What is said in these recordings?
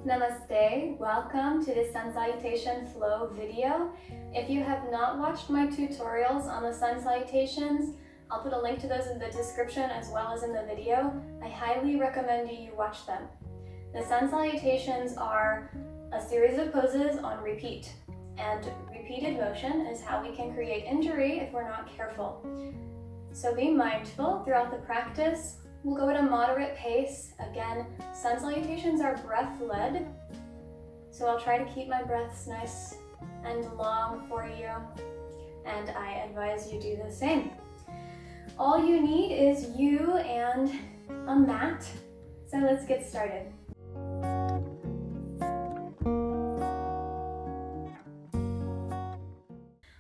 Namaste, welcome to the Sun Salutation Flow video. If you have not watched my tutorials on the Sun Salutations, I'll put a link to those in the description as well as in the video. I highly recommend you watch them. The Sun Salutations are a series of poses on repeat, and repeated motion is how we can create injury if we're not careful. So be mindful throughout the practice. We'll go at a moderate pace. Again, Sun Salutations are breath-led, so I'll try to keep my breaths nice and long for you, and I advise you do the same. All you need is you and a mat, so let's get started.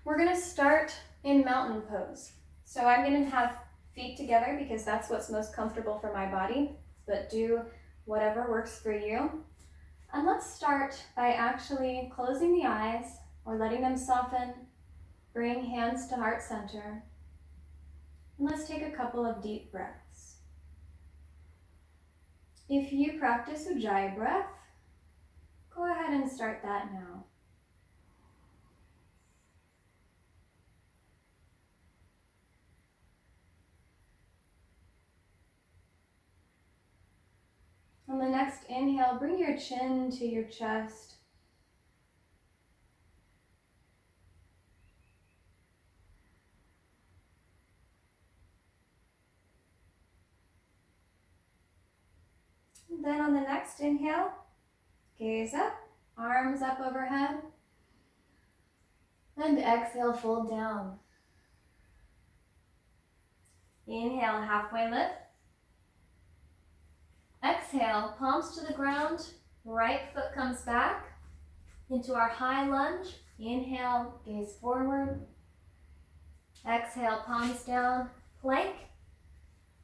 We're going to start in mountain pose. So I'm going to have feet together because that's what's most comfortable for my body, but do whatever works for you. And let's start by actually closing the eyes or letting them soften. Bring hands to heart center. And let's take a couple of deep breaths. If you practice Ujjayi breath, go ahead and start that now. On the next inhale, bring your chin to your chest. And then on the next inhale, gaze up, arms up overhead. And exhale, fold down. Inhale, halfway lift. Exhale, palms to the ground, right foot comes back into our high lunge. Inhale, gaze forward. Exhale, palms down, plank,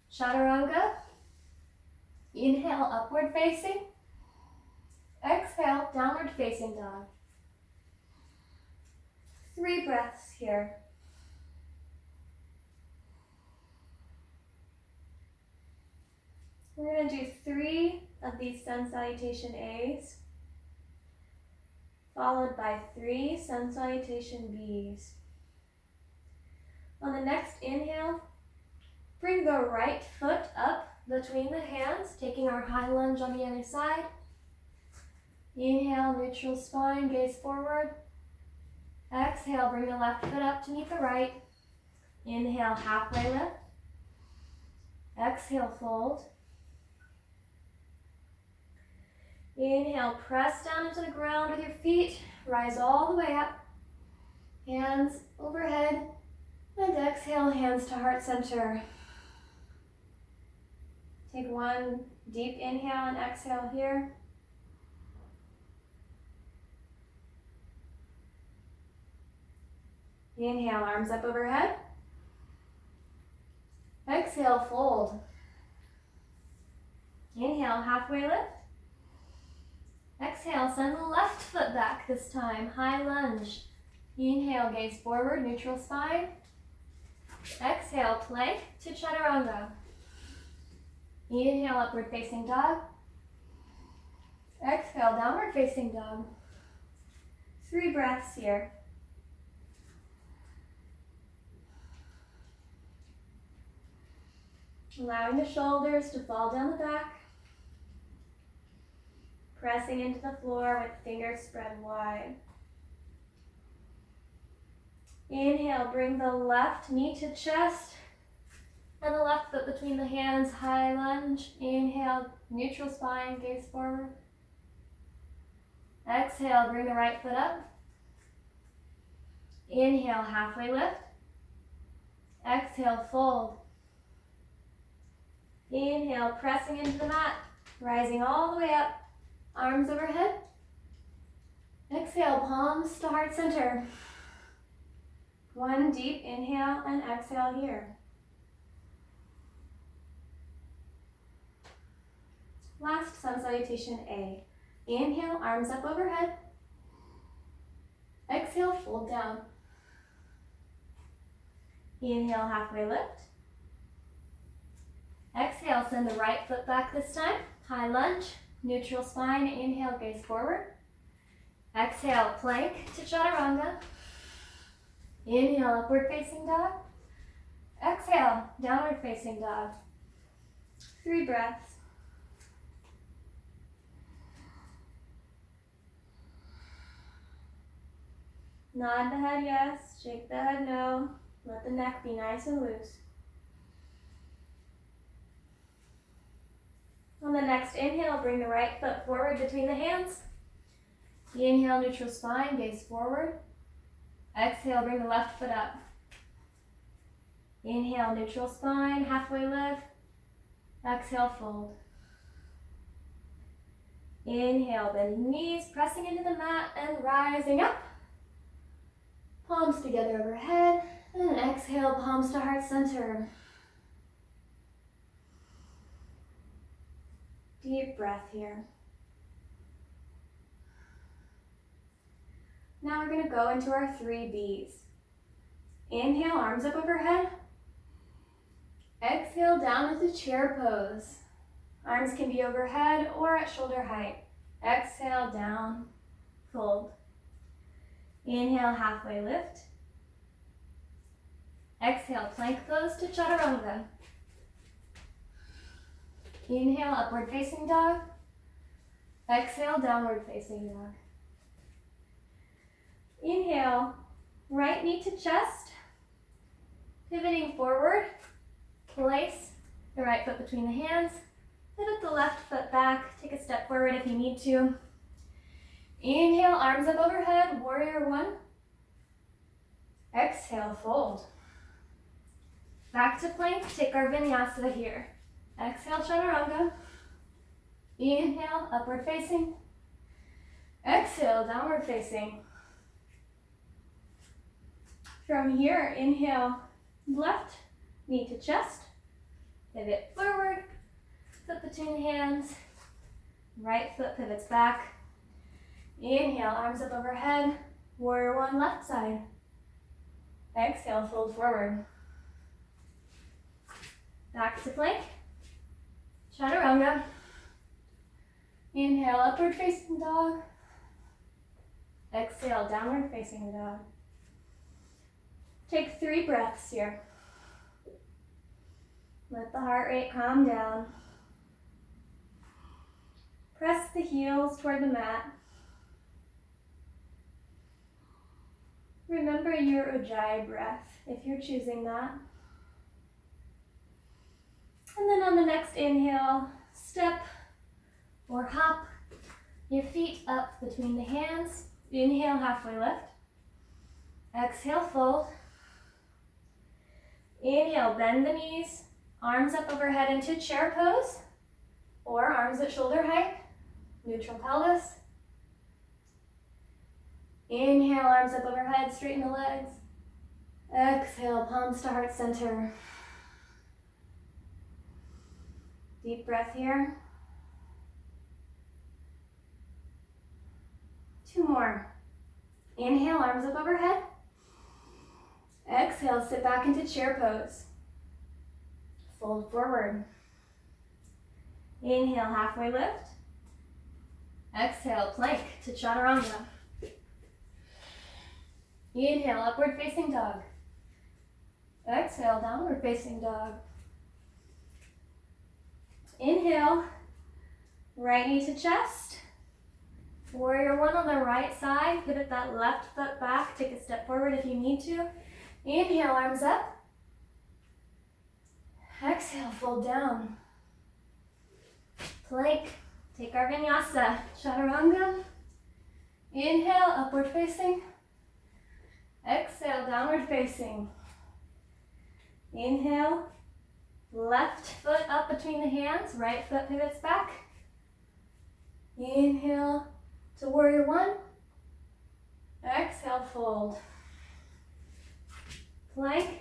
chaturanga. Inhale, upward facing. Exhale, downward facing dog. 3 breaths here. We're going to do 3 of these Sun Salutation A's, followed by 3 Sun Salutation B's. On the next inhale, bring the right foot up between the hands, taking our high lunge on the other side. Inhale, neutral spine, gaze forward. Exhale, bring the left foot up to meet the right. Inhale, halfway lift. Exhale, fold. Inhale, press down into the ground with your feet, rise all the way up, hands overhead, and exhale, hands to heart center. Take 1 deep inhale and exhale here. Inhale, arms up overhead. Exhale, fold. Inhale, halfway lift. Exhale, send the left foot back this time, high lunge. Inhale, gaze forward, neutral spine. Exhale, plank to chaturanga. Inhale, upward facing dog. Exhale, downward facing dog. 3 breaths here. Allowing the shoulders to fall down the back. Pressing into the floor with fingers spread wide. Inhale, bring the left knee to chest and the left foot between the hands, high lunge. Inhale, neutral spine, gaze forward. Exhale, bring the right foot up. Inhale, halfway lift. Exhale, fold. Inhale, pressing into the mat, rising all the way up. Arms overhead. Exhale, palms to heart center. 1 deep inhale and exhale here. Last Sun Salutation A. Inhale, arms up overhead. Exhale, fold down. Inhale, halfway lift. Exhale, send the right foot back this time. High lunge. neutral spine. Inhale, gaze forward. Exhale, plank to chaturanga. Inhale, upward facing dog. Exhale, downward facing dog. 3 breaths. Nod the head yes, shake the head no. Let the neck be nice and loose. On the next inhale, bring the right foot forward between the hands. Inhale, neutral spine, gaze forward. Exhale, bring the left foot up. Inhale, neutral spine, halfway lift. Exhale, fold. Inhale, bending knees, pressing into the mat and rising up. Palms together overhead, and exhale, palms to heart center. Deep breath here. Now we're going to go into our 3 Bs. Inhale, arms up overhead. Exhale, down into chair pose. Arms can be overhead or at shoulder height. Exhale, down, fold. Inhale, halfway lift. Exhale, plank pose to chaturanga. Inhale, upward facing dog. Exhale, downward facing dog. Inhale, right knee to chest. Pivoting forward, place the right foot between the hands. Pivot the left foot back. Take a step forward if you need to. Inhale, arms up overhead, warrior 1. Exhale, fold. Back to plank, take our vinyasa here. Exhale, chaturanga. Inhale, upward facing. Exhale, downward facing. From here, inhale, left knee to chest. Pivot forward, foot between the hands. Right foot pivots back. Inhale, arms up overhead. Warrior 1, left side. Exhale, fold forward. Back to plank. Chaturanga. Inhale, upward facing dog. Exhale, downward facing dog. Take 3 breaths here. Let the heart rate calm down. Press the heels toward the mat. Remember your ujjayi breath if you're choosing that. And then on the next inhale, step or hop your feet up between the hands. Inhale, halfway lift. Exhale, fold. Inhale, bend the knees, arms up overhead into chair pose, or arms at shoulder height, neutral pelvis. Inhale, arms up overhead, straighten the legs. Exhale, palms to heart center. Deep breath here. 2 more. Inhale, arms up overhead. Exhale, sit back into chair pose. Fold forward. Inhale, halfway lift. Exhale, plank to chaturanga. Inhale, upward facing dog. Exhale, downward facing dog. Inhale, right knee to chest. Warrior 1 on the right side. Pivot that left foot back. Take a step forward if you need to. Inhale, arms up. Exhale, fold down. Plank. Take our vinyasa. Chaturanga. Inhale, upward facing. Exhale, downward facing. Inhale, left foot up between the hands, right foot pivots back. Inhale to warrior 1. Exhale, fold. Plank,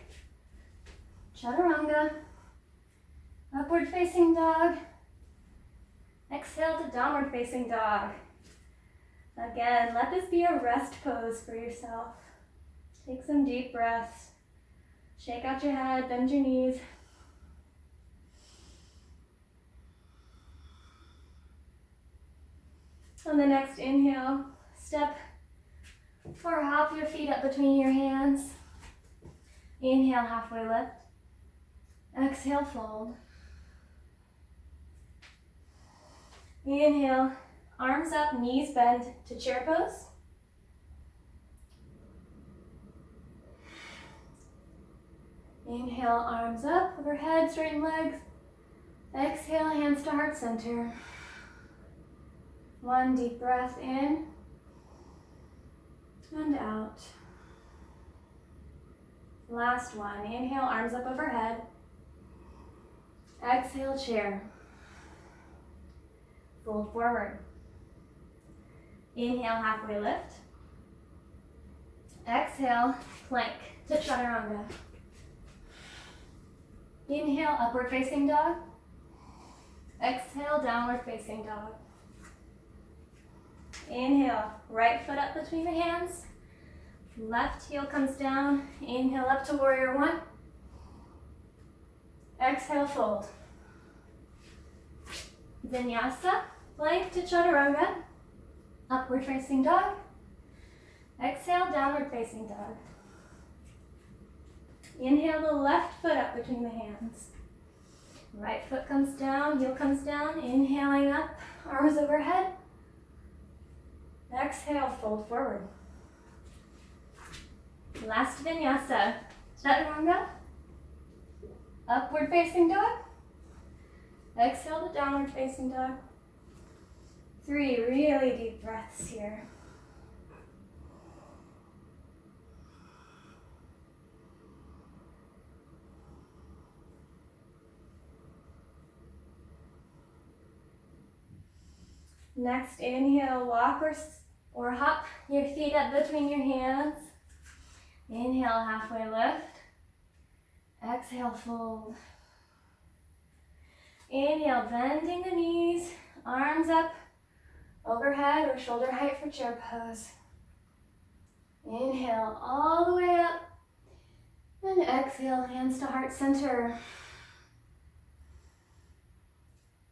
chaturanga, upward facing dog. Exhale to downward facing dog. Again, let this be a rest pose for yourself. Take some deep breaths. Shake out your head, bend your knees. On the next inhale, step or hop your feet up between your hands. Inhale, halfway lift. Exhale, fold. Inhale, arms up, knees bend to chair pose. Inhale, arms up, overhead, straighten legs. Exhale, hands to heart center. One deep breath in and out. Last one. Inhale, arms up overhead. Exhale, chair. Fold forward. Inhale, halfway lift. Exhale, plank to chaturanga. Inhale, upward facing dog. Exhale, downward facing dog. Inhale, right foot up between the hands. Left heel comes down. Inhale up to warrior one. Exhale, fold. Vinyasa, plank to chaturanga. Upward facing dog. Exhale, downward facing dog. Inhale the left foot up between the hands. Right foot comes down, heel comes down. Inhaling up, arms overhead. Exhale, fold forward. Last vinyasa, chaturanga. Upward facing dog. Exhale to downward facing dog. 3 really deep breaths here. Next, inhale, walk or hop your feet up between your hands. Inhale, halfway lift. Exhale, fold. Inhale, bending the knees, arms up, overhead or shoulder height for chair pose. Inhale all the way up, and exhale, hands to heart center.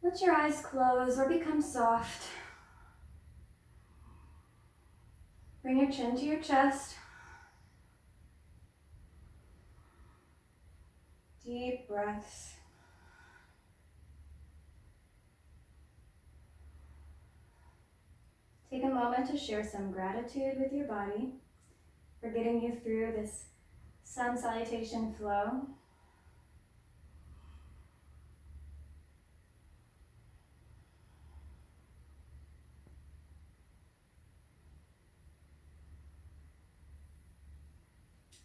Let your eyes close or become soft. Bring your chin to your chest. Deep breaths. Take a moment to share some gratitude with your body for getting you through this Sun Salutation Flow.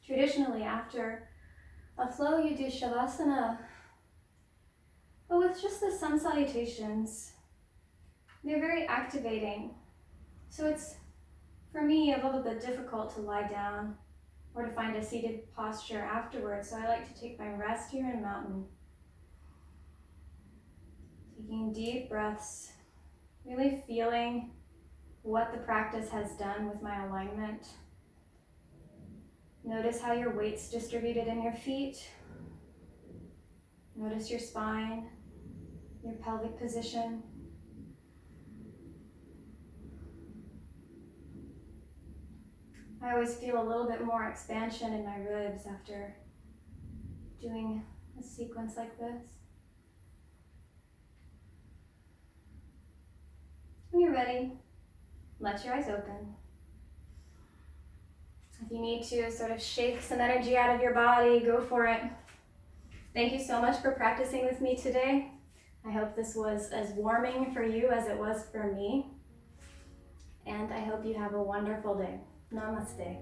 Traditionally, after a flow, you do Shavasana, but with just the Sun Salutations, they're very activating. So it's, for me, a little bit difficult to lie down or to find a seated posture afterwards, so I like to take my rest here in mountain. Taking deep breaths, really feeling what the practice has done with my alignment. Notice how your weight's distributed in your feet. Notice your spine, your pelvic position. I always feel a little bit more expansion in my ribs after doing a sequence like this. When you're ready, let your eyes open. If you need to sort of shake some energy out of your body, go for it. Thank you so much for practicing with me today. I hope this was as warming for you as it was for me. And I hope you have a wonderful day. Namaste.